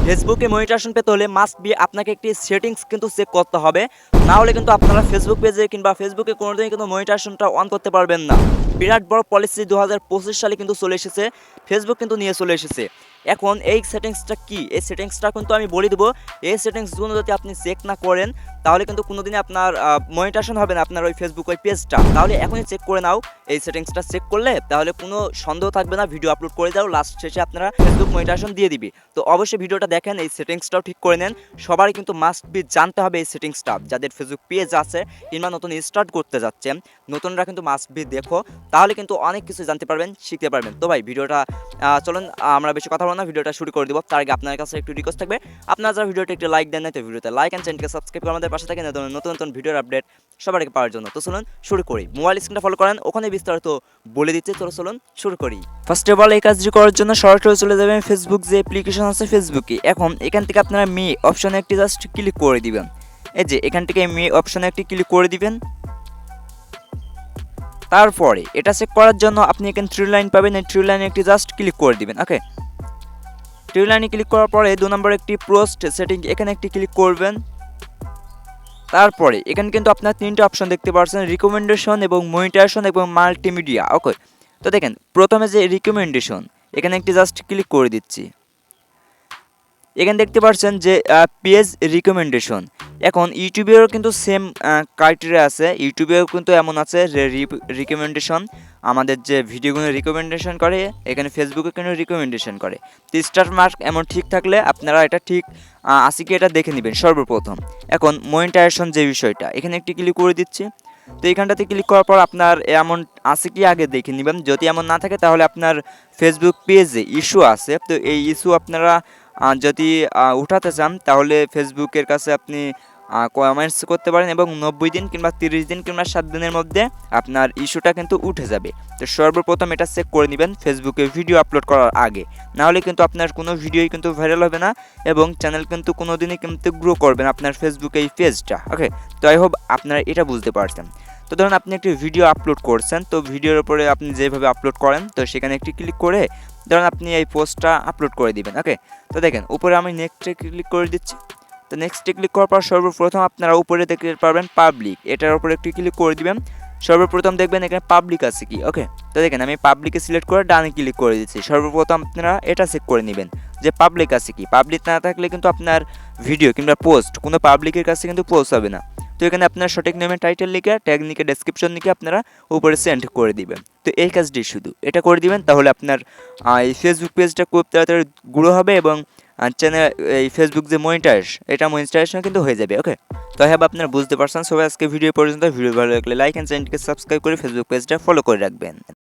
ফেসবুকে মনিটাইজেশন পেতে হলে মাস্ট বি আপনাকে একটি সেটিংস কিন্তু চেক করতে হবে, না হলে কিন্তু আপনারা ফেসবুক পেজে কিংবা ফেসবুকে কোনোদিনই কিন্তু মনিটাইজেশনটা অন করতে পারবেন না। বিরাট বড় পলিসি 2025 সালে কিন্তু চলে এসেছে, ফেসবুক কিন্তু নিয়ে চলে এসেছে। এখন এই সেটিংসটা কি, এই সেটিংসটা কিন্তু আমি বলে দেবো। এই সেটিংসগুলো যদি আপনি চেক না করেন তাহলে কিন্তু কোনোদিনই আপনার মনিটাইজেশন হবে না আপনার ওই ফেসবুক ওই পেজটা। তাহলে এখনই চেক করে নাও, এই সেটিংসটা চেক করলে তাহলে কোনো সন্দেহ থাকবে না, ভিডিও আপলোড করে দাও, লাস্ট শেষে আপনারা ফেসবুক মনিটাইজেশন দিয়ে দিবি। তো অবশ্যই ভিডিওটা দেখেন, এই সেটিংসটাও ঠিক করে নেন। সবারই কিন্তু মাস্ট বি জানতে হবে এই সেটিংসটা, যাদের ফেসবুক পেজ আছে কিংবা নতুন স্টার্ট করতে যাচ্ছেন, নতুনরা কিন্তু মাস্ট বি দেখো, তাহলে কিন্তু অনেক কিছু জানতে পারবেন, শিখতে পারবেন। তো ভাই ভিডিওটা চলুন আমরা বেশি কথা বলবো না, ভিডিওটা শুরু করে দিব। তার আগে আপনার কাছে একটু রিকোয়েস্ট থাকবে, আপনারা যারা ভিডিওটা একটু লাইক দেন না, তো ভিডিওতে লাইক অ্যান্ড চ্যানেলকে সাবস্ক্রাইব করে আমাদের পাশে থাকেন নতুন নতুন ভিডিওর আপডেট সবার আগে পাওয়ার জন্য। তো চলুন শুরু করি, মোবাইল স্ক্রিনটা ফলো করেন, ওখানে বিস্তারিত বলে দিচ্ছে। চলুন শুরু করি। ফার্স্ট অফ অল এই কাজটি করার জন্য সরাসরি চলে যাবেন ফেসবুক যে অ্যাপ্লিকেশন আছে ফেসবুকে। এখন এখান থেকে আপনারা মি অপশনে একটি জাস্ট ক্লিক করে দিবেন। এই যে এখান থেকে মি অপশনে একটি ক্লিক করে দিবেন। তারপরে এটা চেক করার জন্য আপনি এখানে থ্রি লাইন পাবেন, এই থ্রি লাইনে একটি জাস্ট ক্লিক করে দিবেন। ওকে, থ্রি লাইনে ক্লিক করার পরে 2 নম্বর একটি পোস্ট সেটিং, এখানে একটি ক্লিক করবেন। তারপরে এখানে কিন্তু আপনার 3টে অপশন দেখতে পাচ্ছেন, রিকমেন্ডেশন এবং মনিটাইজেশন এবং মাল্টিমিডিয়া। ওকে, তো দেখেন প্রথমে যে রিকমেন্ডেশন, এখানে একটি জাস্ট ক্লিক করে দিচ্ছি। এখানে দেখতে পাচ্ছেন যে পেজ রিকমেন্ডেশন। এখন ইউটিউবেরও কিন্তু সেম ক্রাইটেরিয়া আছে, ইউটিউবেও কিন্তু এমন আছে যে রিকমেন্ডেশন, আমাদের যে ভিডিওগুলো রিকমেন্ডেশন করে, এখানে ফেসবুকে কিন্তু রিকমেন্ডেশন করে। তো স্টার মার্ক এমন ঠিক থাকলে আপনারা এটা ঠিক আছে কি এটা দেখে নেবেন সর্বপ্রথম। এখন মনিটাইজেশন যে বিষয়টা, এখানে একটি ক্লিক করে দিচ্ছি। তো এইখানটাতে ক্লিক করার পর আপনার এমন আছে কি আগে দেখে নেবেন, যদি এমন না থাকে তাহলে আপনার ফেসবুক পেজে ইস্যু আছে। তো এই ইস্যু আপনারা যদি উঠাতে চান তাহলে ফেসবুকের কাছে আপনি কমেন্টস করতে পারেন এবং 90 দিন কিংবা 30 দিন কিংবা 7 দিনের মধ্যে আপনার ইস্যুটা কিন্তু উঠে যাবে। তো সর্বপ্রথম এটা চেক করে নেবেন ফেসবুকে ভিডিও আপলোড করার আগে, নাহলে কিন্তু আপনার কোনো ভিডিওই কিন্তু ভাইরাল হবে না এবং চ্যানেল কিন্তু কোনো দিনই কিন্তু গ্রো করবে না আপনার ফেসবুকে এই পেজটা। ওকে, তো আই হোপ আপনারা এটা বুঝতে পারছেন। তো ধরুন আপনি একটি ভিডিও আপলোড করছেন, তো ভিডিওর উপরে আপনি যেভাবে আপলোড করেন তো সেখানে একটি ক্লিক করে ধরুন আপনি এই পোস্টটা আপলোড করে দিবেন। ওকে, তো দেখেন উপরে আমি নেক্সটে ক্লিক করে দিচ্ছি। তো নেক্সটে ক্লিক করার পর সর্বপ্রথম আপনারা উপরে দেখতে পারবেন পাবলিক, এটার উপরে একটু ক্লিক করে দিবেন। সর্বপ্রথম দেখবেন এখানে পাবলিক আছে কি। ওকে, তো দেখেন আমি পাবলিকে সিলেক্ট করে ডানে ক্লিক করে দিচ্ছি। সর্বপ্রথম আপনারা এটা চেক করে নেবেন যে পাবলিক আছে কি। পাবলিক না থাকলে কিন্তু আপনার ভিডিও কিংবা পোস্ট কোনো পাবলিকের কাছে কিন্তু পৌঁছাবে না। তো এখানে আপনার সঠিক নেমে টাইটেল লিখে, ট্যাগ লিখে, ডেসক্রিপশন লিখে আপনারা উপরে সেন্ড করে দিবেন। তো এই কাজটি শুধু এটা করে দিবেন, তাহলে আপনার এই ফেসবুক পেজটা খুব তাড়াতাড়ি গ্রো হবে এবং চ্যানেল এই ফেসবুক যে এটা মনিটাইজেশন কিন্তু হয়ে যাবে। ওকে, তো হ্যাঁ আপনারা বুঝতে পারছেন। সবাই আজকে ভিডিও পর্যন্ত, ভিডিও ভালো লাগলে লাইক অ্যান্ড চ্যানেলকে সাবস্ক্রাইব করে ফেসবুক পেজটা ফলো করে রাখবেন।